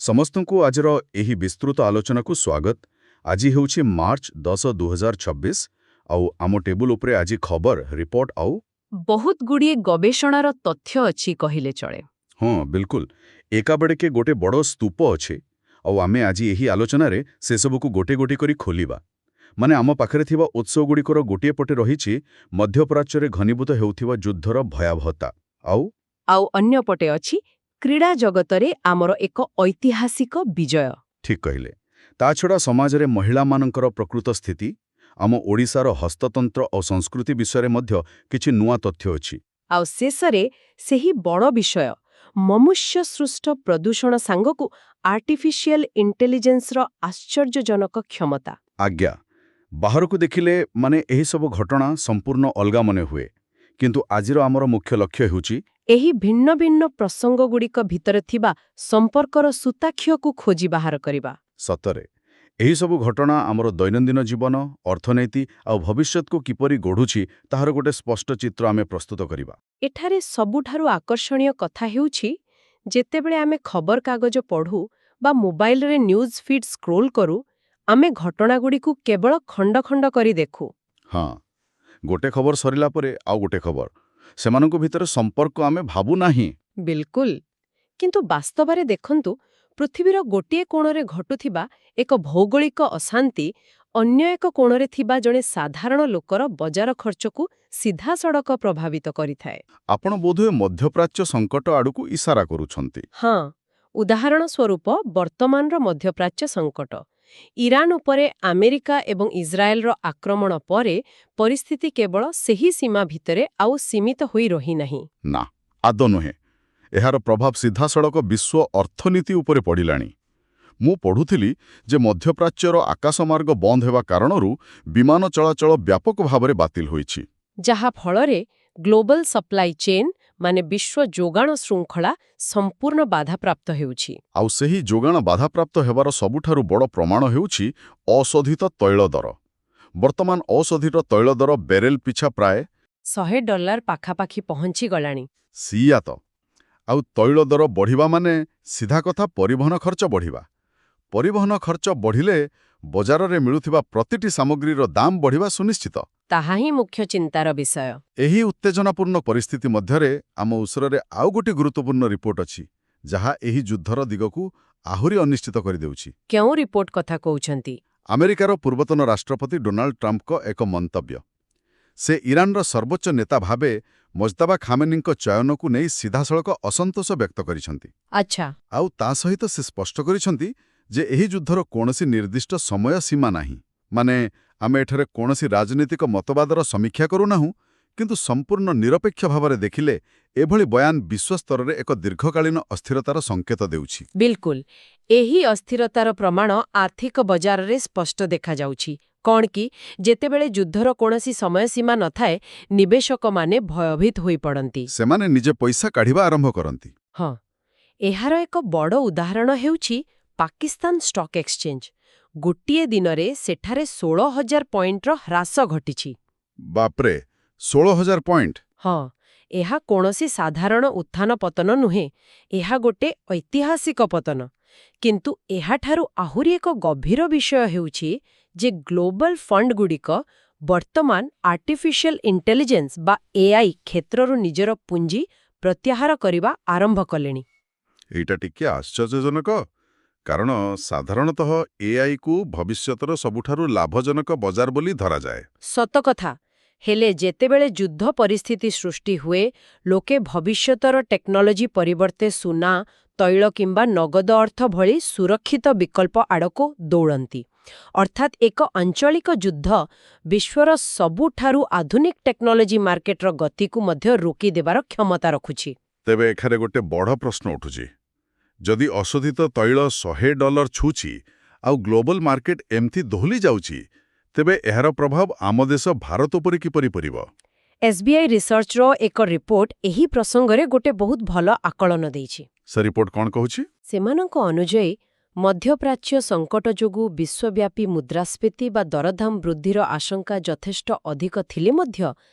ସମସ୍ତଙ୍କୁ ଆଜିର ଏହି ବିସ୍ତୃତ ଆଲୋଚନାକୁ ସ୍ୱାଗତ। ଆଜି ହେଉଛି ମାର୍ଚ୍ଚ 10, 2026 ଆଉ ଆମ ଟେବୁଲ ଉପରେ ଆଜି ଖବର, ରିପୋର୍ଟ ଆଉ ବହୁତ ଗୁଡ଼ିଏ ଗବେଷଣାର ତଥ୍ୟ ଅଛି କହିଲେ ଚଳେ। ହଁ ବିଲକୁଲ, ଏକାବେଳକେ ଗୋଟେ ବଡ଼ ସ୍ତୂପ ଅଛି ଆଉ ଆମେ ଆଜି ଏହି ଆଲୋଚନାରେ ସେସବୁକୁ ଗୋଟି ଗୋଟି କରି ଖୋଲିବା। ମାନେ ଆମ ପାଖରେ ଥିବା ଉତ୍ସଗୁଡ଼ିକର ଗୋଟିଏ ପଟେ ରହିଛି ମଧ୍ୟପ୍ରାଚ୍ୟରେ ଘନୀଭୂତ ହେଉଥିବା ଯୁଦ୍ଧର ଭୟାବହତା, ଆଉ ଅନ୍ୟପଟେ ଅଛି କ୍ରୀଡ଼ା ଜଗତରେ ଆମର ଏକ ଐତିହାସିକ ବିଜୟ। ଠିକ୍ କହିଲେ। ତାଛଡ଼ା ସମାଜରେ ମହିଳାମାନଙ୍କର ପ୍ରକୃତ ସ୍ଥିତି, ଆମ ଓଡ଼ିଶାର ହସ୍ତତନ୍ତ୍ର ଓ ସଂସ୍କୃତି ବିଷୟରେ ମଧ୍ୟ କିଛି ନୂଆ ତଥ୍ୟ ଅଛି। ଆଉ ଶେଷରେ ସେହି ବଡ଼ ବିଷୟ ମନୁଷ୍ୟ ସୃଷ୍ଟ ପ୍ରଦୂଷଣ ସାଙ୍ଗକୁ ଆର୍ଟିଫିସିଆଲ ଇଣ୍ଟେଲିଜେନ୍ସର ଆଶ୍ଚର୍ଯ୍ୟଜନକ କ୍ଷମତା। ଆଜ୍ଞା, ବାହାରକୁ ଦେଖିଲେ ଏହିସବୁ ଘଟଣା ସମ୍ପୂର୍ଣ୍ଣ ଅଲଗା ମନେ ହୁଏ, କିନ୍ତୁ ଆଜିର ଆମର ମୁଖ୍ୟ ଲକ୍ଷ୍ୟ ହେଉଛି ଏହି ଭିନ୍ନ ଭିନ୍ନ ପ୍ରସଙ୍ଗଗୁଡ଼ିକ ଭିତରେ ଥିବା ସମ୍ପର୍କର ସୂତାଖିଅକୁ ଖୋଜି ବାହାର କରିବା। ସତରେ ଏହିସବୁ ଘଟଣା ଆମର ଦୈନନ୍ଦିନ ଜୀବନ, ଅର୍ଥନୀତି ଆଉ ଭବିଷ୍ୟତକୁ କିପରି ଗଢ଼ୁଛି ତାହାର ଗୋଟେ ସ୍ପଷ୍ଟ ଚିତ୍ର ଆମେ ପ୍ରସ୍ତୁତ କରିବା। ଏଠାରେ ସବୁଠାରୁ ଆକର୍ଷଣୀୟ କଥା ହେଉଛି, ଯେତେବେଳେ ଆମେ ଖବରକାଗଜ ପଢ଼ୁ ବା ମୋବାଇଲରେ ନ୍ୟୁଜ୍ ଫିଡ୍ ସ୍କ୍ରୋଲ କରୁ, ଆମେ ଘଟଣାଗୁଡ଼ିକୁ କେବଳ ଖଣ୍ଡ ଖଣ୍ଡ କରି ଦେଖୁ। ହଁ, ଗୋଟେ ଖବର ସରିଲା ପରେ ଆଉ ଗୋଟେ ଖବର, ସେମାନଙ୍କ ଭିତରେ ସମ୍ପର୍କ ଆମେ ଭାବୁନାହିଁ। ବିଲକୁଲ। କିନ୍ତୁ ବାସ୍ତବରେ ଦେଖନ୍ତୁ, ପୃଥିବୀର ଗୋଟିଏ କୋଣରେ ଘଟୁଥିବା ଏକ ଭୌଗୋଳିକ ଅଶାନ୍ତି ଅନ୍ୟ ଏକ କୋଣରେ ଥିବା ଜଣେ ସାଧାରଣ ଲୋକର ବଜାର ଖର୍ଚ୍ଚକୁ ସିଧାସଳଖ ପ୍ରଭାବିତ କରିଥାଏ। ଆପଣ ବୋଧହୁଏ ମଧ୍ୟପ୍ରାଚ୍ୟ ସଙ୍କଟ ଆଡ଼କୁ ଇସାରା କରୁଛନ୍ତି। ହଁ, ଉଦାହରଣ ସ୍ୱରୂପ ବର୍ତ୍ତମାନର ମଧ୍ୟପ୍ରାଚ୍ୟ ସଙ୍କଟ। ଇରାନ ଉପରେ ଆମେରିକା ଏବଂ ଇସ୍ରାଏଲର ଆକ୍ରମଣ ପରେ ପରିସ୍ଥିତି କେବଳ ସେହି ସୀମା ଭିତରେ ଆଉ ସୀମିତ ହୋଇ ରହିନାହିଁ। ନା, ଆଦୌ ନୁହେଁ। ଏହାର ପ୍ରଭାବ ସିଧାସଳଖ ବିଶ୍ୱ ଅର୍ଥନୀତି ଉପରେ ପଡ଼ିଲାଣି। ମୁଁ ପଢ଼ୁଥିଲି ଯେ ମଧ୍ୟପ୍ରାଚ୍ୟର ଆକାଶମାର୍ଗ ବନ୍ଦ ହେବା କାରଣରୁ ବିମାନ ଚଳାଚଳ ବ୍ୟାପକ ଭାବରେ ବାତିଲ ହୋଇଛି। ଯାହା ଫଳରେ ଗ୍ଲୋବାଲ ସପ୍ଲାଇ ଚେନ୍ ବିଶ୍ୱ ଯୋଗାଣ ଶୃଙ୍ଖଳା ସମ୍ପୂର୍ଣ୍ଣ ବାଧାପ୍ରାପ୍ତ ହେଉଛି। ଆଉ ସେହି ଯୋଗାଣ ବାଧାପ୍ରାପ୍ତ ହେବାର ସବୁଠାରୁ ବଡ଼ ପ୍ରମାଣ ହେଉଛି ଅଶୋଧିତ ତୈଳ ଦର। ବର୍ତ୍ତମାନ ଅଶୋଧିତ ତୈଳ ଦର ବ୍ୟାରେଲ ପିଛା ପ୍ରାୟ $100 ପାଖାପାଖି ପହଞ୍ଚିଗଲାଣି। ସିଆ ତ। ଆଉ ତୈଳ ଦର ବଢ଼ିବା ମାନେ ସିଧା କଥା ପରିବହନ ଖର୍ଚ୍ଚ ବଢ଼ିବା। ପରିବହନ ଖର୍ଚ୍ଚ ବଢ଼ିଲେ ବଜାରରେ ମିଳୁଥିବା ପ୍ରତିଟି ସାମଗ୍ରୀର ଦାମ ବଢ଼ିବା ସୁନିଶ୍ଚିତ। ତାହା ହିଁ ମୁଖ୍ୟ ଚିନ୍ତାର ବିଷୟ। ଏହି ଉତ୍ତେଜନାପୂର୍ଣ୍ଣ ପରିସ୍ଥିତି ମଧ୍ୟରେ ଆମ ଉସରରେ ଆଉ ଗୋଟିଏ ଗୁରୁତ୍ୱପୂର୍ଣ୍ଣ ରିପୋର୍ଟ ଅଛି, ଯାହା ଏହି ଯୁଦ୍ଧର ଦିଗକୁ ଆହୁରି ଅନିଶ୍ଚିତ କରିଦେଉଛି। କେଉଁ ରିପୋର୍ଟ କଥା କହୁଛନ୍ତି? ଆମେରିକାର ପୂର୍ବତନ ରାଷ୍ଟ୍ରପତି ଡୋନାଲ୍ଡ ଟ୍ରମ୍ପଙ୍କ ଏକ ମନ୍ତବ୍ୟ। ସେ ଇରାନର ସର୍ବୋଚ୍ଚ ନେତା ଭାବେ ମୋଜତବା ଖାମେନିଙ୍କ ଚୟନକୁ ନେଇ ସିଧାସଳଖ ଅସନ୍ତୋଷ ବ୍ୟକ୍ତ କରିଛନ୍ତି। ଆଚ୍ଛା। ଆଉ ତା ସହିତ ସେ ସ୍ପଷ୍ଟ କରିଛନ୍ତି ଯେ ଏହି ଯୁଦ୍ଧର କୌଣସି ନିର୍ଦ୍ଦିଷ୍ଟ ସମୟ ସୀମା ନାହିଁ। ଆମେ ଏଠାରେ କୌଣସି ରାଜନୈତିକ ମତବାଦର ସମୀକ୍ଷା କରୁନାହୁଁ, କିନ୍ତୁ ସମ୍ପୂର୍ଣ୍ଣ ନିରପେକ୍ଷ ଭାବରେ ଦେଖିଲେ ଏଭଳି ବୟାନ ବିଶ୍ୱସ୍ତରରେ ଏକ ଦୀର୍ଘକାଳୀନ ଅସ୍ଥିରତାର ସଂକେତ ଦେଉଛି। ବିଲକୁଲ। ଏହି ଅସ୍ଥିରତାର ପ୍ରମାଣ ଆର୍ଥିକ ବଜାରରେ ସ୍ପଷ୍ଟ ଦେଖାଯାଉଛି। କ'ଣ କି, ଯେତେବେଳେ ଯୁଦ୍ଧର କୌଣସି ସମୟସୀମା ନଥାଏ, ନିବେଶକମାନେ ଭୟଭୀତ ହୋଇପଡ଼ନ୍ତି। ସେମାନେ ନିଜେ ପଇସା କାଢ଼ିବା ଆରମ୍ଭ କରନ୍ତି। ହଁ, ଏହାର ଏକ ବଡ଼ ଉଦାହରଣ ହେଉଛି ପାକିସ୍ତାନ ଷ୍ଟକ୍ ଏକ୍ସଚେଞ୍ଜ। ଗୋଟିଏ ଦିନରେ ସେଠାରେ 16,000 ପଏଣ୍ଟର ହ୍ରାସ ଘଟିଛି। ବାପ୍ରେ, 16,000 ପଏଣ୍ଟ! ହଁ, ଏହା କୌଣସି ସାଧାରଣ ଉତ୍ଥାନ ପତନ ନୁହେଁ, ଏହା ଗୋଟେ ଐତିହାସିକ ପତନ। କିନ୍ତୁ ଏହାଠାରୁ ଆହୁରି ଏକ ଗଭୀର ବିଷୟ ହେଉଛି ଯେ ଗ୍ଲୋବାଲ ଫଣ୍ଡଗୁଡ଼ିକ ବର୍ତ୍ତମାନ ଆର୍ଟିଫିସିଆଲ ଇଣ୍ଟେଲିଜେନ୍ସ ବା AI କ୍ଷେତ୍ରରୁ ନିଜର ପୁଞ୍ଜି ପ୍ରତ୍ୟାହାର କରିବା ଆରମ୍ଭ କଲେଣି। ଏଇଟା ଟିକେ ଆଶ୍ଚର୍ଯ୍ୟଜନକ, କାରଣ ସାଧାରଣତଃ AIକୁ ଭବିଷ୍ୟତର ସବୁଠାରୁ ଲାଭଜନକ ବଜାର ବୋଲି ଧରାଯାଏ। ସତ କଥା। ହେଲେ ଯେତେବେଳେ ଯୁଦ୍ଧ ପରିସ୍ଥିତି ସୃଷ୍ଟି ହୁଏ, ଲୋକେ ଭବିଷ୍ୟତର ଟେକ୍ନୋଲୋଜି ପରିବର୍ତ୍ତେ ସୁନା, ତୈଳ କିମ୍ବା ନଗଦ ଅର୍ଥ ଭଳି ସୁରକ୍ଷିତ ବିକଳ୍ପ ଆଡ଼କୁ ଦୌଡ଼ନ୍ତି। ଅର୍ଥାତ୍ ଏକ ଆଞ୍ଚଳିକ ଯୁଦ୍ଧ ବିଶ୍ୱର ସବୁଠାରୁ ଆଧୁନିକ ଟେକ୍ନୋଲୋଜି ମାର୍କେଟର ଗତିକୁ ମଧ୍ୟ ରୋକିଦେବାର କ୍ଷମତା ରଖୁଛି। ତେବେ ଏଠାରେ ଗୋଟେ ବଡ଼ ପ୍ରଶ୍ନ ଉଠୁଛି। ଯଦି ଅଶୋଧିତ ତୈଳ $100 ଛୁଉଛି ଆଉ ଗ୍ଲୋବାଲ ମାର୍କେଟ ଏମିତି ଦୋହଲି ଯାଉଛି, ତେବେ ଏହାର ପ୍ରଭାବ ଆମ ଦେଶ ଭାରତ ଉପରେ କିପରି ପଡ଼ିବ? SBI ରିସର୍ଚ୍ଚର ଏକ ରିପୋର୍ଟ ଏହି ପ୍ରସଙ୍ଗରେ ଗୋଟେ ବହୁତ ଭଲ ଆକଳନ ଦେଇଛି। ସେ ରିପୋର୍ଟ କ'ଣ କହୁଛି? ସେମାନଙ୍କ ଅନୁଯାୟୀ ମଧ୍ୟପ୍ରାଚ୍ୟ ସଙ୍କଟ ଯୋଗୁଁ ବିଶ୍ୱବ୍ୟାପୀ ମୁଦ୍ରାସ୍ଫୀତି ବା ଦରଦାମ ବୃଦ୍ଧିର ଆଶଙ୍କା ଯଥେଷ୍ଟ ଅଧିକ ଥିଲେ ମଧ୍ୟ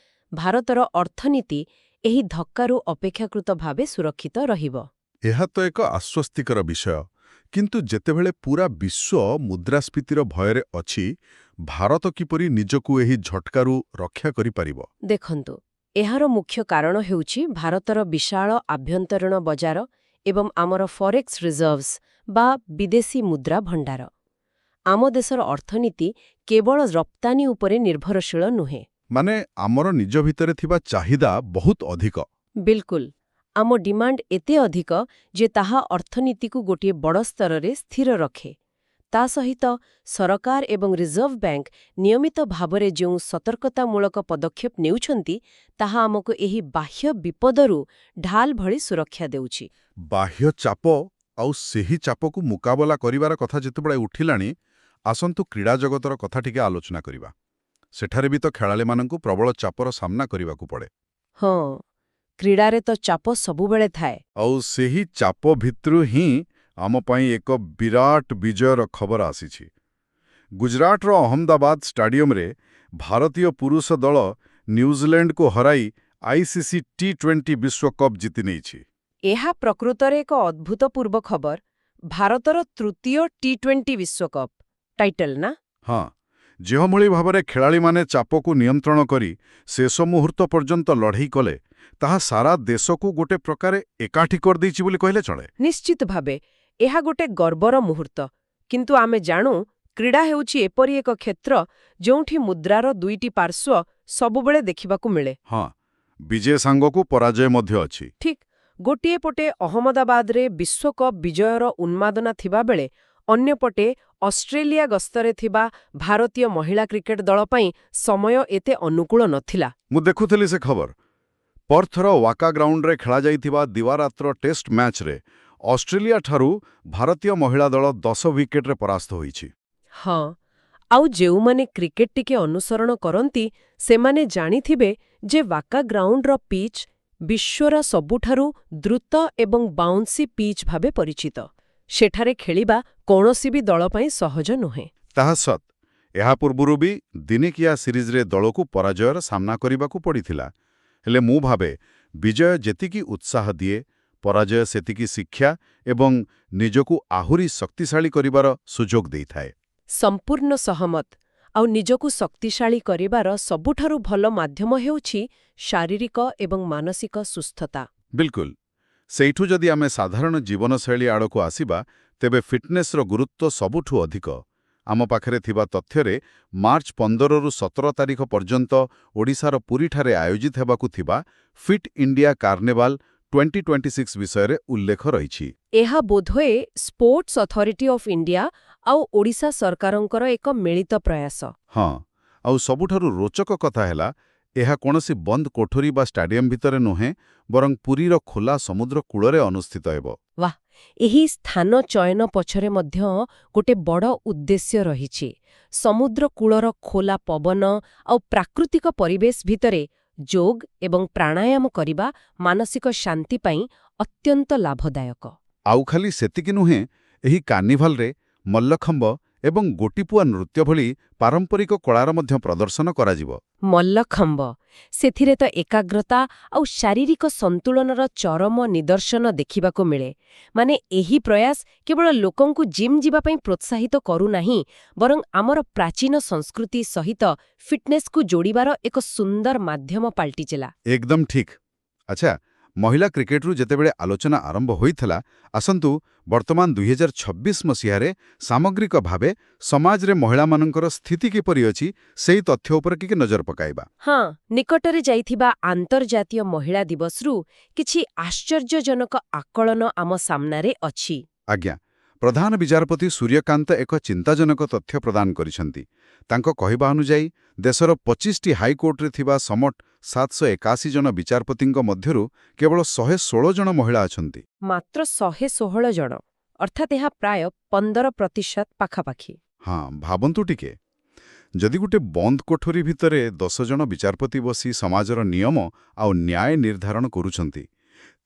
ଭାରତର ଅର୍ଥନୀତି ଏହି ଧକ୍କାରୁ ଅପେକ୍ଷାକୃତ ଭାବେ ସୁରକ୍ଷିତ ରହିବ। ଏହା ତ ଏକ ଆଶ୍ୱସ୍ତିକର ବିଷୟ, କିନ୍ତୁ ଯେତେବେଳେ ପୂରା ବିଶ୍ୱ ମୁଦ୍ରାସ୍ଫୀତିର ଭୟରେ ଅଛି, ଭାରତ କିପରି ନିଜକୁ ଏହି ଝଟକାରୁ ରକ୍ଷା କରିପାରିବ? ଦେଖନ୍ତୁ, ଏହାର ମୁଖ୍ୟ କାରଣ ହେଉଛି ଭାରତର ବିଶାଳ ଆଭ୍ୟନ୍ତରୀଣ ବଜାର ଏବଂ ଆମର ଫରେକ୍ସ ରିଜର୍ଭସ୍ ବା ବିଦେଶୀ ମୁଦ୍ରା ଭଣ୍ଡାର। ଆମ ଦେଶର ଅର୍ଥନୀତି କେବଳ ରପ୍ତାନି ଉପରେ ନିର୍ଭରଶୀଳ ନୁହେଁ। ମାନେ ଆମର ନିଜ ଭିତରେ ଥିବା ଚାହିଦା ବହୁତ ଅଧିକ। ବିଲକୁଲ, ଆମ ଡିମାଣ୍ଡ ଏତେ ଅଧିକ ଯେ ତାହା ଅର୍ଥନୀତିକୁ ଗୋଟିଏ ବଡ଼ ସ୍ତରରେ ସ୍ଥିର ରଖେ। ତା ସହିତ ସରକାର ଏବଂ ରିଜର୍ଭ ବ୍ୟାଙ୍କ ନିୟମିତ ଭାବରେ ଯେଉଁ ସତର୍କତାମୂଳକ ପଦକ୍ଷେପ ନେଉଛନ୍ତି, ତାହା ଆମକୁ ଏହି ବାହ୍ୟ ବିପଦରୁ ଢାଲ ଭଳି ସୁରକ୍ଷା ଦେଉଛି। ବାହ୍ୟ ଚାପ ଆଉ ସେହି ଚାପକୁ ମୁକାବିଲା କରିବାର କଥା ଯେତେବେଳେ ଉଠିଲାଣି, ଆସନ୍ତୁ କ୍ରୀଡ଼ା ଜଗତର କଥା ଟିକେ ଆଲୋଚନା କରିବା। ସେଠାରେ ବି ତ ଖେଳାଳିମାନଙ୍କୁ ପ୍ରବଳ ଚାପର ସାମ୍ନା କରିବାକୁ ପଡ଼େ। ହଁ, କ୍ରୀଡ଼ାରେ ତ ଚାପ ସବୁବେଳେ ଥାଏ। ଆଉ ସେହି ଚାପ ଭିତରୁ ହିଁ ଆମ ପାଇଁ ଏକ ବିରାଟ ବିଜୟର ଖବର ଆସିଛି। ଗୁଜରାଟର ଅହମ୍ମଦାବାଦ ଷ୍ଟାଡିୟମରେ ଭାରତୀୟ ପୁରୁଷ ଦଳ ନ୍ୟୁଜିଲ୍ୟାଣ୍ଡକୁ ହରାଇ ICC T20 ବିଶ୍ୱକପ୍ ଜିତି ନେଇଛି। ଏହା ପ୍ରକୃତରେ ଏକ ଅଦ୍ଭୁତପୂର୍ବ ଖବର। ଭାରତର ତୃତୀୟ T20 ବିଶ୍ୱକପ୍ ଟାଇଟଲ ନା? ହଁ, ଯେଉଁଭଳି ଭାବରେ ଖେଳାଳିମାନେ ଚାପକୁ ନିୟନ୍ତ୍ରଣ କରି ଶେଷ ମୁହୂର୍ତ୍ତ ପର୍ଯ୍ୟନ୍ତ ଲଢ଼େଇ କଲେ, ତାହା ସାରା ଦେଶକୁ ଗୋଟେ ପ୍ରକାରେ ଏକାଠି କରିଦେଇଛି ବୋଲି କହିଲେ ଚଳେ। ନିଶ୍ଚିତ ଭାବେ ଏହା ଗୋଟେ ଗର୍ବର ମୁହୂର୍ତ୍ତ। କିନ୍ତୁ ଆମେ ଜାଣୁ, କ୍ରୀଡ଼ା ହେଉଛି ଏପରି ଏକ କ୍ଷେତ୍ର ଯେଉଁଠି ମୁଦ୍ରାର ଦୁଇଟି ପାର୍ଶ୍ୱ ସବୁବେଳେ ଦେଖିବାକୁ ମିଳେ। ହଁ, ବିଜୟ ସାଙ୍ଗକୁ ପରାଜୟ ମଧ୍ୟ ଅଛି। ଠିକ୍, ଗୋଟିଏ ପଟେ ଅହମ୍ମଦାବାଦରେ ବିଶ୍ୱକପ୍ ବିଜୟର ଉନ୍ମାଦନା ଥିବାବେଳେ ଅନ୍ୟପଟେ ଅଷ୍ଟ୍ରେଲିଆ ଗସ୍ତରେ ଥିବା ଭାରତୀୟ ମହିଳା କ୍ରିକେଟ ଦଳ ପାଇଁ ସମୟ ଏତେ ଅନୁକୂଳ ନଥିଲା। ମୁଁ ଦେଖୁଥିଲି ସେ ଖବର। ପର୍ଥର ୱାକା ଗ୍ରାଉଣ୍ଡରେ ଖେଳାଯାଇଥିବା ଦିବାରାତ୍ର ଟେଷ୍ଟ ମ୍ୟାଚ୍ରେ ଅଷ୍ଟ୍ରେଲିଆଠାରୁ ଭାରତୀୟ ମହିଳା ଦଳ 10 ୱିକେଟରେ ପରାସ୍ତ ହୋଇଛି। ହଁ, ଆଉ ଯେଉଁମାନେ କ୍ରିକେଟ ଟିକେ ଅନୁସରଣ କରନ୍ତି, ସେମାନେ ଜାଣିଥିବେ ଯେ ୱାକା ଗ୍ରାଉଣ୍ଡର ପିଚ୍ ବିଶ୍ୱର ସବୁଠାରୁ ଦ୍ରୁତ ଏବଂ ବାଉନ୍ସି ପିଚ୍ ଭାବେ ପରିଚିତ। ସେଠାରେ ଖେଳିବା କୌଣସି ବି ଦଳ ପାଇଁ ସହଜ ନୁହେଁ। ତାହା ସତ୍, ଏହା ପୂର୍ବରୁ ବି ଦିନିକିଆ ସିରିଜରେ ଦଳକୁ ପରାଜୟର ସାମ୍ନା କରିବାକୁ ପଡ଼ିଥିଲା। ହେଲେ ମୁଁ ଭାବେ, ବିଜୟ ଯେତିକି ଉତ୍ସାହ ଦିଏ, ପରାଜୟ ସେତିକି ଶିକ୍ଷା ଏବଂ ନିଜକୁ ଆହୁରି ଶକ୍ତିଶାଳୀ କରିବାର ସୁଯୋଗ ଦେଇଥାଏ। ସମ୍ପୂର୍ଣ୍ଣ ସହମତ। ଆଉ ନିଜକୁ ଶକ୍ତିଶାଳୀ କରିବାର ସବୁଠାରୁ ଭଲ ମାଧ୍ୟମ ହେଉଛି ଶାରୀରିକ ଏବଂ ମାନସିକ ସୁସ୍ଥତା। ବିଲକୁଲ। ସେଇଠୁ ଯଦି ଆମେ ସାଧାରଣ ଜୀବନଶୈଳୀ ଆଡ଼କୁ ଆସିବା, ତେବେ ଫିଟନେସ୍ର ଗୁରୁତ୍ୱ ସବୁଠୁ ଅଧିକ। ଆମ ପାଖରେ ଥିବା ତଥ୍ୟରେ ମାର୍ଚ୍ଚ 15ରୁ 17 ତାରିଖ ପର୍ଯ୍ୟନ୍ତ ଓଡ଼ିଶାର ପୁରୀଠାରେ ଆୟୋଜିତ ହେବାକୁ ଥିବା ଫିଟ୍ ଇଣ୍ଡିଆ କାର୍ନିଭାଲ 2026 ବିଷୟରେ ଉଲ୍ଲେଖ ରହିଛି। ଏହା ବୋଧହୁଏ ସ୍ପୋର୍ଟସ୍ ଅଥରିଟି ଅଫ୍ ଇଣ୍ଡିଆ ଆଉ ଓଡ଼ିଶା ସରକାରଙ୍କର ଏକ ମିଳିତ ପ୍ରୟାସ। ହଁ, ଆଉ ସବୁଠାରୁ ରୋଚକ କଥା ହେଲା, ଏହା କୌଣସି ବନ୍ଦ କୋଠରୀ ବା ଷ୍ଟାଡିୟମ ଭିତରେ ନୁହେଁ, ବରଂ ପୁରୀର ଖୋଲା ସମୁଦ୍ର କୂଳରେ ଅନୁଷ୍ଠିତ ହେବ। ବାଃ, ଏହି ସ୍ଥାନ ଚୟନ ପଛରେ ମଧ୍ୟ ଗୋଟେ ବଡ଼ ଉଦ୍ଦେଶ୍ୟ ରହିଛି। ସମୁଦ୍ର କୂଳର ଖୋଲା ପବନ ଆଉ ପ୍ରାକୃତିକ ପରିବେଶ ଭିତରେ ଯୋଗ ଏବଂ ପ୍ରାଣାୟାମ କରିବା ମାନସିକ ଶାନ୍ତି ପାଇଁ ଅତ୍ୟନ୍ତ ଲାଭଦାୟକ। ଆଉ ଖାଲି ସେତିକି ନୁହେଁ, ଏହି କାର୍ନିଭାଲରେ ମଲ୍ଲଖମ୍ବ ଏବଂ ଗୋଟିପୁଆ ନୃତ୍ୟ ଭଳି ପାରମ୍ପରିକ କଳାର ମଧ୍ୟ ପ୍ରଦର୍ଶନ କରାଯିବ। ମଲ୍ଲଖମ୍ବ, ସେଥିରେ ତ ଏକାଗ୍ରତା ଆଉ ଶାରୀରିକ ସନ୍ତୁଳନର ଚରମ ନିଦର୍ଶନ ଦେଖିବାକୁ ମିଳେ। ମାନେ ଏହି ପ୍ରୟାସ କେବଳ ଲୋକଙ୍କୁ ଜିମ୍ ଯିବା ପାଇଁ ପ୍ରୋତ୍ସାହିତ କରୁନାହିଁ, ବରଂ ଆମର ପ୍ରାଚୀନ ସଂସ୍କୃତି ସହିତ ଫିଟନେସ୍କୁ ଯୋଡ଼ିବାର ଏକ ସୁନ୍ଦର ମାଧ୍ୟମ ପାଲଟିଥିଲା। ଏକଦମ ଠିକ୍। ଆଚ୍ଛା, ମହିଳା କ୍ରିକେଟରୁ ଯେତେବେଳେ ଆଲୋଚନା ଆରମ୍ଭ ହୋଇଥିଲା, ଆସନ୍ତୁ ବର୍ତ୍ତମାନ 2026 ମସିହାରେ ସାମଗ୍ରିକ ଭାବେ ସମାଜରେ ମହିଳାମାନଙ୍କର ସ୍ଥିତି କିପରି ଅଛି, ସେହି ତଥ୍ୟ ଉପରେ ଟିକେ ନଜର ପକାଇବା। ହଁ, ନିକଟରେ ଯାଇଥିବା ଆନ୍ତର୍ଜାତୀୟ ମହିଳା ଦିବସରୁ କିଛି ଆଶ୍ଚର୍ଯ୍ୟଜନକ ଆକଳନ ଆମ ସାମ୍ନାରେ ଅଛି। ଆଜ୍ଞା, ପ୍ରଧାନ ବିଚାରପତି ସୂର୍ଯ୍ୟକାନ୍ତ ଏକ ଚିନ୍ତାଜନକ ତଥ୍ୟ ପ୍ରଦାନ କରିଛନ୍ତି। ତାଙ୍କ କହିବା ଅନୁଯାୟୀ ଦେଶର 25ଟି ହାଇକୋର୍ଟରେ ଥିବା ସମଟ 781 ଜଣ ବିଚାରପତିଙ୍କ ମଧ୍ୟରୁ କେବଳ 116 ଜଣ ମହିଳା ଅଛନ୍ତି। ମାତ୍ର 116 ଜଣ, ଅର୍ଥାତ୍ ଏହା ପ୍ରାୟ 15% ପାଖାପାଖି। ହଁ, ଭାବନ୍ତୁ ଟିକେ, ଯଦି ଗୋଟେ ବନ୍ଦ କୋଠରୀ ଭିତରେ 10 ଜଣ ବିଚାରପତି ବସି ସମାଜର ନିୟମ ଆଉ ନ୍ୟାୟ ନିର୍ଦ୍ଧାରଣ କରୁଛନ୍ତି,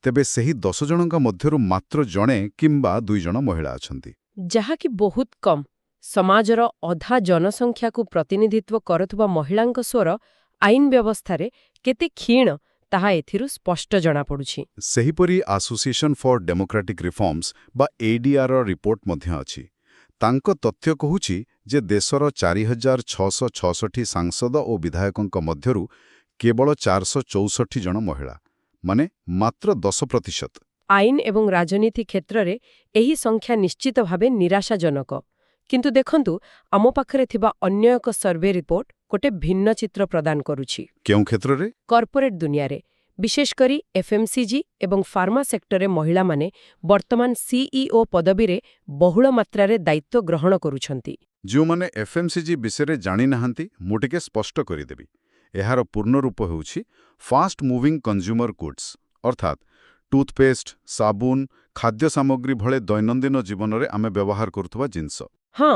ତେବେ ସେହି 10 ଜଣଙ୍କ ମଧ୍ୟରୁ ମାତ୍ର ଜଣେ କିମ୍ବା 2 ଜଣ ମହିଳା ଅଛନ୍ତି। ଯାହାକି ବହୁତ କମ୍। ସମାଜର ଅଧା ଜନସଂଖ୍ୟାକୁ ପ୍ରତିନିଧିତ୍ୱ କରୁଥିବା ମହିଳାଙ୍କ ସ୍ୱର ଆଇନ ବ୍ୟବସ୍ଥାରେ କେତେ କ୍ଷୀଣ, ତାହା ଏଥିରୁ ସ୍ପଷ୍ଟ ଜଣାପଡ଼ୁଛି। ସେହିପରି ଆସୋସିଏସନ୍ ଫର୍ ଡେମୋକ୍ରାଟିକ୍ ରିଫର୍ମସ୍ ବା ADRର ରିପୋର୍ଟ ମଧ୍ୟ ଅଛି। ତାଙ୍କ ତଥ୍ୟ କହୁଛି ଯେ ଦେଶର 4,666 ସାଂସଦ ଓ ବିଧାୟକଙ୍କ ମଧ୍ୟରୁ କେବଳ 464 ଜଣ ମହିଳା, ମାନେ ମାତ୍ର 10%। ଆଇନ ଏବଂ ରାଜନୀତି କ୍ଷେତ୍ରରେ ଏହି ସଂଖ୍ୟା ନିଶ୍ଚିତ ଭାବେ ନିରାଶାଜନକ। କିନ୍ତୁ ଦେଖନ୍ତୁ, ଆମ ପାଖରେ ଥିବା ଅନ୍ୟ ଏକ ସର୍ଭେ ରିପୋର୍ଟ ଗୋଟେ ଭିନ୍ନ ଚିତ୍ର ପ୍ରଦାନ କରୁଛି। କେଉଁ କ୍ଷେତ୍ରରେ? କର୍ପୋରେଟ୍ ଦୁନିଆରେ, ବିଶେଷକରି FMCG ଏବଂ ଫାର୍ମା ସେକ୍ଟରରେ ମହିଳାମାନେ ବର୍ତ୍ତମାନ CEO ପଦବୀରେ ବହୁଳ ମାତ୍ରାରେ ଦାୟିତ୍ୱ ଗ୍ରହଣ କରୁଛନ୍ତି। ଯେଉଁମାନେ FMCG ବିଷୟରେ ଜାଣିନାହାନ୍ତି, ମୁଁ ଟିକେ ସ୍ପଷ୍ଟ କରିଦେବି। ଏହାର ପୂର୍ଣ୍ଣ ରୂପ ହେଉଛି ଫାଷ୍ଟ ମୁଭିଂ କନଜ୍ୟୁମର ଗୁଡ୍ସ, ଅର୍ଥାତ୍ ଟୁଥପେଷ୍ଟ, ସାବୁନ, ଖାଦ୍ୟ ସାମଗ୍ରୀ ଭଳି ଦୈନନ୍ଦିନ ଜୀବନରେ ଆମେ ବ୍ୟବହାର କରୁଥିବା ଜିନିଷ। ହଁ,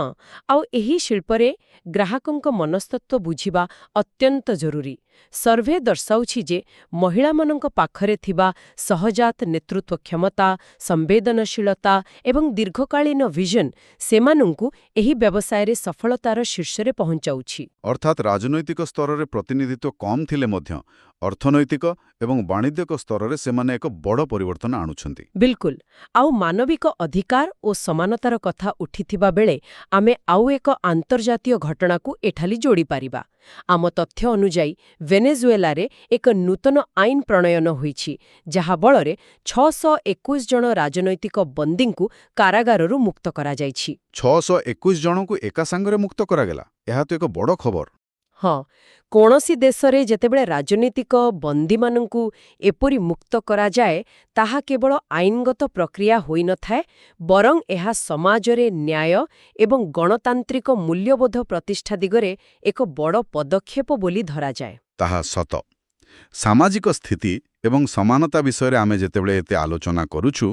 ଆଉ ଏହି ଶିଳ୍ପରେ ଗ୍ରାହକଙ୍କ ମନସ୍ତତ୍ୱ ବୁଝିବା ଅତ୍ୟନ୍ତ ଜରୁରୀ। ସର୍ଭେ ଦର୍ଶାଉଛି ଯେ ମହିଳାମାନଙ୍କ ପାଖରେ ଥିବା ସହଜାତ ନେତୃତ୍ୱ କ୍ଷମତା, ସମ୍ବେଦନଶୀଳତା ଏବଂ ଦୀର୍ଘକାଳୀନ ଭିଜନ ସେମାନଙ୍କୁ ଏହି ବ୍ୟବସାୟରେ ସଫଳତାର ଶୀର୍ଷରେ ପହଞ୍ଚାଉଛି। ଅର୍ଥାତ୍ ରାଜନୈତିକ ସ୍ତରରେ ପ୍ରତିନିଧିତ୍ୱ କମ୍ ଥିଲେ ମଧ୍ୟ ଅର୍ଥନୈତିକ ଏବଂ ବାଣିଜ୍ୟିକ ସ୍ତରରେ ସେମାନେ ଏକ ବଡ଼ ପରିବର୍ତ୍ତନ ଆଣୁଛନ୍ତି। ବିଲକୁଲ। ଆଉ ମାନବିକ ଅଧିକାର ଓ ସମାନତାର କଥା ଉଠିଥିବା ବେଳେ ଆମେ ଆଉ ଏକ ଆନ୍ତର୍ଜାତୀୟ ଘଟଣାକୁ ଏଠାଲି ଯୋଡ଼ିପାରିବା। ଆମ ତଥ୍ୟ ଅନୁଯାୟୀ ଭେନେଜୁଏଲାରେ ଏକ ନୂତନ ଆଇନ ପ୍ରଣୟନ ହୋଇଛି, ଯାହା ବଳରେ 621 ଜଣ ରାଜନୈତିକ ବନ୍ଦୀଙ୍କୁ କାରାଗାରରୁ ମୁକ୍ତ କରାଯାଇଛି। 621 ଜଣଙ୍କୁ ଏକା ସାଙ୍ଗରେ ମୁକ୍ତ କରାଗଲା। ଏହା ତ ଏକ ବଡ଼ ଖବର। ହଁ, କୌଣସି ଦେଶରେ ଯେତେବେଳେ ରାଜନୈତିକ ବନ୍ଦୀମାନଙ୍କୁ ଏପରି ମୁକ୍ତ କରାଯାଏ, ତାହା କେବଳ ଆଇନଗତ ପ୍ରକ୍ରିୟା ହୋଇନଥାଏ, ବରଂ ଏହା ସମାଜରେ ନ୍ୟାୟ ଏବଂ ଗଣତାନ୍ତ୍ରିକ ମୂଲ୍ୟବୋଧ ପ୍ରତିଷ୍ଠା ଦିଗରେ ଏକ ବଡ଼ ପଦକ୍ଷେପ ବୋଲି ଧରାଯାଏ। ତାହା ସତ। ସାମାଜିକ ସ୍ଥିତି ଏବଂ ସମାନତା ବିଷୟରେ ଆମେ ଯେତେବେଳେ ଏତେ ଆଲୋଚନା କରୁଛୁ,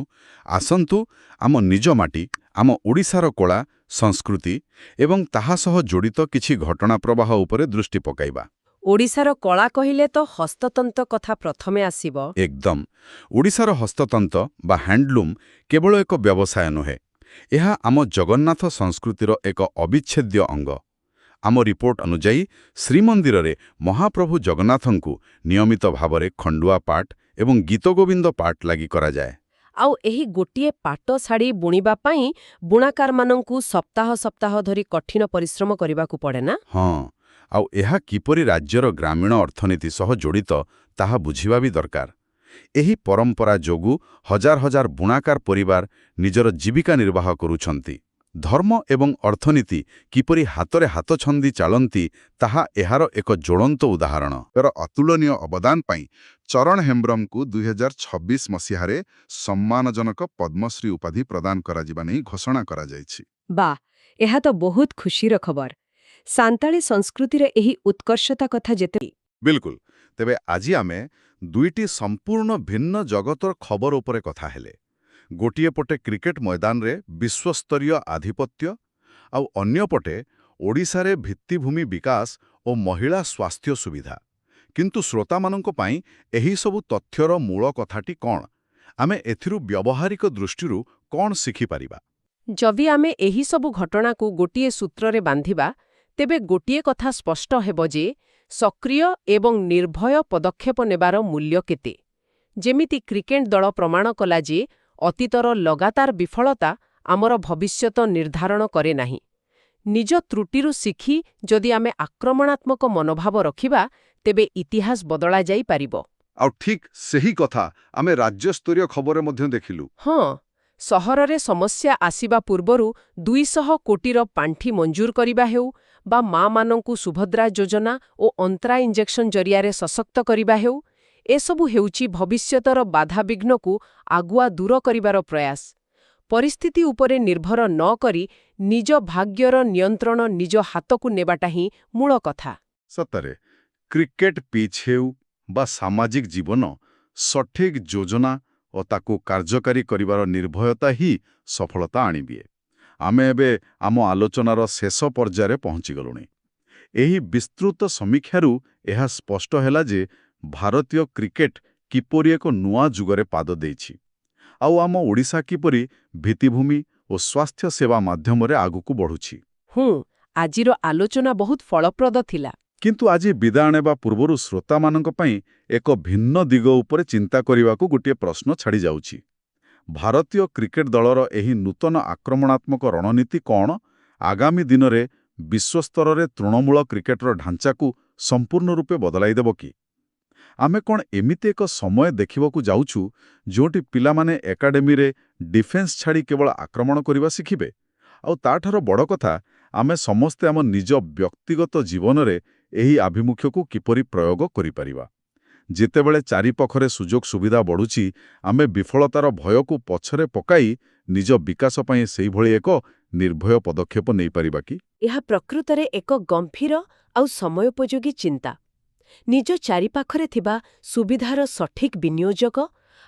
ଆସନ୍ତୁ ଆମ ନିଜ ମାଟି, ଆମ ଓଡ଼ିଶାର କଳା, ସଂସ୍କୃତି ଏବଂ ତାହା ସହ ଜଡ଼ିତ କିଛି ଘଟଣା ପ୍ରବାହ ଉପରେ ଦୃଷ୍ଟି ପକାଇବା। ଓଡ଼ିଶାର କଳା କହିଲେ ତ ହସ୍ତତନ୍ତ କଥା ପ୍ରଥମେ ଆସିବ। ଏକଦମ। ଓଡ଼ିଶାର ହସ୍ତତନ୍ତ ବା ହ୍ୟାଣ୍ଡଲୁମ୍ କେବଳ ଏକ ବ୍ୟବସାୟ ନୁହେଁ, ଏହା ଆମ ଜଗନ୍ନାଥ ସଂସ୍କୃତିର ଏକ ଅବିଚ୍ଛେଦ୍ୟ ଅଙ୍ଗ। ଆମ ରିପୋର୍ଟ ଅନୁଯାୟୀ ଶ୍ରୀମନ୍ଦିରରେ ମହାପ୍ରଭୁ ଜଗନ୍ନାଥଙ୍କୁ ନିୟମିତ ଭାବରେ ଖଣ୍ଡୁଆ ପାଟ ଏବଂ ଗୀତଗୋବିନ୍ଦ ପାଟ ଲାଗି କରାଯାଏ। ଆଉ ଏହି ଗୋଟିଏ ପାଟ ଶାଢ଼ୀ ବୁଣିବା ପାଇଁ ବୁଣାକାରମାନଙ୍କୁ ସପ୍ତାହ ସପ୍ତାହ ଧରି କଠିନ ପରିଶ୍ରମ କରିବାକୁ ପଡ଼େ ନା? ହଁ, ଆଉ ଏହା କିପରି ରାଜ୍ୟର ଗ୍ରାମୀଣ ଅର୍ଥନୀତି ସହ ଜଡ଼ିତ ତାହା ବୁଝିବା ବି ଦରକାର। ଏହି ପରମ୍ପରା ଯୋଗୁଁ ହଜାର ହଜାର ବୁଣାକାର ପରିବାର ନିଜର ଜୀବିକା ନିର୍ବାହ କରୁଛନ୍ତି। ଧର୍ମ ଏବଂ ଅର୍ଥନୀତି କିପରି ହାତରେ ହାତ ଛନ୍ଦି ଚାଲନ୍ତି, ତାହା ଏହାର ଏକ ଜ୍ୱଳନ୍ତ ଉଦାହରଣ। ଏହାର ଅତୁଳନୀୟ ଅବଦାନ ପାଇଁ ଚରଣ ହେମ୍ବ୍ରମଙ୍କୁ 2026 ମସିହାରେ ସମ୍ମାନଜନକ ପଦ୍ମଶ୍ରୀ ଉପାଧି ପ୍ରଦାନ କରାଯିବା ନେଇ ଘୋଷଣା କରାଯାଇଛି। ବାଃ, ଏହା ତ ବହୁତ ଖୁସିର ଖବର। ସାନ୍ତାଳୀ ସଂସ୍କୃତିର ଏହି ଉତ୍କର୍ଷତା କଥା ଯେତେ ବିଲକୁଲ। ତେବେ ଆଜି ଆମେ ଦୁଇଟି ସମ୍ପୂର୍ଣ୍ଣ ଭିନ୍ନ ଜଗତର ଖବର ଉପରେ କଥା ହେଲେ। ଗୋଟିଏ ପଟେ କ୍ରିକେଟ ମଇଦାନରେ ବିଶ୍ୱସ୍ତରୀୟ ଆଧିପତ୍ୟ, ଆଉ ଅନ୍ୟପଟେ ଓଡ଼ିଶାରେ ଭିତ୍ତିଭୂମି ବିକାଶ ଓ ମହିଳା ସ୍ୱାସ୍ଥ୍ୟ ସୁବିଧା। କିନ୍ତୁ ଶ୍ରୋତାମାନଙ୍କ ପାଇଁ ଏହିସବୁ ତଥ୍ୟର ମୂଳ କଥାଟି କ'ଣ? ଆମେ ଏଥିରୁ ବ୍ୟବହାରିକ ଦୃଷ୍ଟିରୁ କ'ଣ ଶିଖିପାରିବା? ଯଦି ଆମେ ଏହିସବୁ ଘଟଣାକୁ ଗୋଟିଏ ସୂତ୍ରରେ ବାନ୍ଧିବା, ତେବେ ଗୋଟିଏ କଥା ସ୍ପଷ୍ଟ ହେବ ଯେ ସକ୍ରିୟ ଏବଂ ନିର୍ଭୟ ପଦକ୍ଷେପ ନେବାର ମୂଲ୍ୟ କେତେ। ଯେମିତି କ୍ରିକେଟ ଦଳ ପ୍ରମାଣ କଲା ଯେ ଅତୀତର ଲଗାତାର ବିଫଳତା ଆମର ଭବିଷ୍ୟତ ନିର୍ଦ୍ଧାରଣ କରେ ନାହିଁ। ନିଜ ତ୍ରୁଟିରୁ ଶିଖି ଯଦି ଆମେ ଆକ୍ରମଣାତ୍ମକ ମନୋଭାବ ରଖିବା, ତେବେ ଇତିହାସ ବଦଳାଯାଇପାରିବ। ଆଉ ଠିକ୍ ସେହି କଥା ଆମେ ରାଜ୍ୟସ୍ତରୀୟ ଖବରରେ ମଧ୍ୟ ଦେଖିଲୁ। ହଁ, ସହରରେ ସମସ୍ୟା ଆସିବା ପୂର୍ବରୁ 200 କୋଟିର ପାଣ୍ଠି ମଞ୍ଜୁର କରିବା ହେଉ, ବା ମାମାନଙ୍କୁ ସୁଭଦ୍ରା ଯୋଜନା ଓ ଅନ୍ତ୍ରା ଇଞ୍ଜେକ୍ସନ ଜରିଆରେ ସଶକ୍ତ କରିବା ହେଉ, ଏସବୁ ହେଉଛି ଭବିଷ୍ୟତର ବାଧାବିଘ୍ନକୁ ଆଗୁଆ ଦୂର କରିବାର ପ୍ରୟାସ। ପରିସ୍ଥିତି ଉପରେ ନିର୍ଭର ନ କରି ନିଜ ଭାଗ୍ୟର ନିୟନ୍ତ୍ରଣ ନିଜ ହାତକୁ ନେବାଟା ହିଁ ମୂଳ କଥା। ସତରେ, କ୍ରିକେଟ ପିଚ୍ ହେଉ ବା ସାମାଜିକ ଜୀବନ, ସଠିକ୍ ଯୋଜନା ଓ ତାକୁ କାର୍ଯ୍ୟକାରୀ କରିବାର ନିର୍ଭୟତା ହିଁ ସଫଳତା ଆଣିଦିଏ। ଆମେ ଏବେ ଆମ ଆଲୋଚନାର ଶେଷ ପର୍ଯ୍ୟାୟରେ ପହଞ୍ଚିଗଲୁଣି। ଏହି ବିସ୍ତୃତ ସମୀକ୍ଷାରୁ ଏହା ସ୍ପଷ୍ଟ ହେଲା ଯେ ଭାରତୀୟ କ୍ରିକେଟ କିପରି ଏକ ନୂଆ ଯୁଗରେ ପାଦ ଦେଇଛି, ଆଉ ଆମ ଓଡ଼ିଶା କିପରି ଭିତ୍ତିଭୂମି ଓ ସ୍ୱାସ୍ଥ୍ୟ ସେବା ମାଧ୍ୟମରେ ଆଗକୁ ବଢ଼ୁଛି। ଆଜିର ଆଲୋଚନା ବହୁତ ଫଳପ୍ରଦ ଥିଲା। କିନ୍ତୁ ଆଜି ବିଦାୟ ନେବା ପୂର୍ବରୁ ଶ୍ରୋତାମାନଙ୍କ ପାଇଁ ଏକ ଭିନ୍ନ ଦିଗ ଉପରେ ଚିନ୍ତା କରିବାକୁ ଗୋଟିଏ ପ୍ରଶ୍ନ ଛାଡ଼ିଯାଉଛି। ଭାରତୀୟ କ୍ରିକେଟ ଦଳର ଏହି ନୂତନ ଆକ୍ରମଣାତ୍ମକ ରଣନୀତି କ'ଣ ଆଗାମୀ ଦିନରେ ବିଶ୍ୱସ୍ତରରେ ତୃଣମୂଳ କ୍ରିକେଟର ଢାଞ୍ଚାକୁ ସମ୍ପୂର୍ଣ୍ଣ ରୂପେ ବଦଳାଇ ଦେବ କି? ଆମେ କ'ଣ ଏମିତି ଏକ ସମୟ ଦେଖିବାକୁ ଯାଉଛୁ ଯେଉଁଠି ପିଲାମାନେ ଏକାଡେମୀରେ ଡିଫେନ୍ସ ଛାଡ଼ି କେବଳ ଆକ୍ରମଣ କରିବା ଶିଖିବେ? ଆଉ ତାଠାରୁ ବଡ଼ କଥା, ଆମେ ସମସ୍ତେ ଆମ ନିଜ ବ୍ୟକ୍ତିଗତ ଜୀବନରେ ଏହି ଆଭିମୁଖ୍ୟକୁ କିପରି ପ୍ରୟୋଗ କରିପାରିବା? ଯେତେବେଳେ ଚାରିପାଖରେ ସୁଯୋଗ ସୁବିଧା ବଢ଼ୁଛି, ଆମେ ବିଫଳତାର ଭୟକୁ ପଛରେ ପକାଇ ନିଜ ବିକାଶ ପାଇଁ ସେହିଭଳି ଏକ ନିର୍ଭୟ ପଦକ୍ଷେପ ନେଇପାରିବା କି? ଏହା ପ୍ରକୃତରେ ଏକ ଗମ୍ଭୀର ଆଉ ସମୟୋପଯୋଗୀ ଚିନ୍ତା। ନିଜ ଚାରିପାଖରେ ଥିବା ସୁବିଧାର ସଠିକ୍ ବିନିଯୋଗ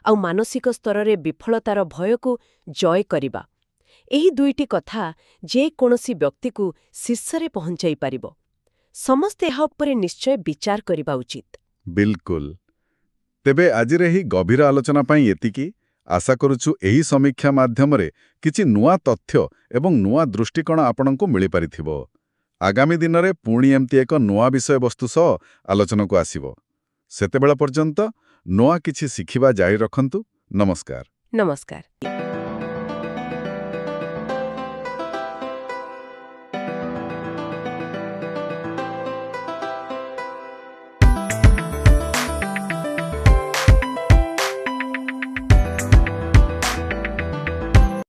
ଆଉ ମାନସିକ ସ୍ତରରେ ବିଫଳତାର ଭୟକୁ ଜୟ କରିବା, ଏହି ଦୁଇଟି କଥା ଯେକୌଣସି ବ୍ୟକ୍ତିକୁ ଶୀର୍ଷରେ ପହଞ୍ଚାଇ ପାରିବ। ସମସ୍ତେ ଏହା ଉପରେ ନିଶ୍ଚୟ ବିଚାର କରିବା ଉଚିତ। ବିଲକୁଲ। ତେବେ ଆଜିର ଏହି ଗଭୀର ଆଲୋଚନା ପାଇଁ ଏତିକି। ଆଶା କରୁଛୁ ଏହି ସମୀକ୍ଷା ମାଧ୍ୟମରେ କିଛି ନୂଆ ତଥ୍ୟ ଏବଂ ନୂଆ ଦୃଷ୍ଟିକୋଣ ଆପଣଙ୍କୁ ମିଳିପାରିଥିବ। ଆଗାମୀ ଦିନରେ ପୁଣି ଏମିତି ଏକ ନୂଆ ବିଷୟବସ୍ତୁ ସହ ଆଲୋଚନାକୁ ଆସିବ। ସେତେବେଳେ ପର୍ଯ୍ୟନ୍ତ ନୂଆ କିଛି ଶିଖିବା ଜାରି ରଖନ୍ତୁ। ନମସ୍କାର। ନମସ୍କାର।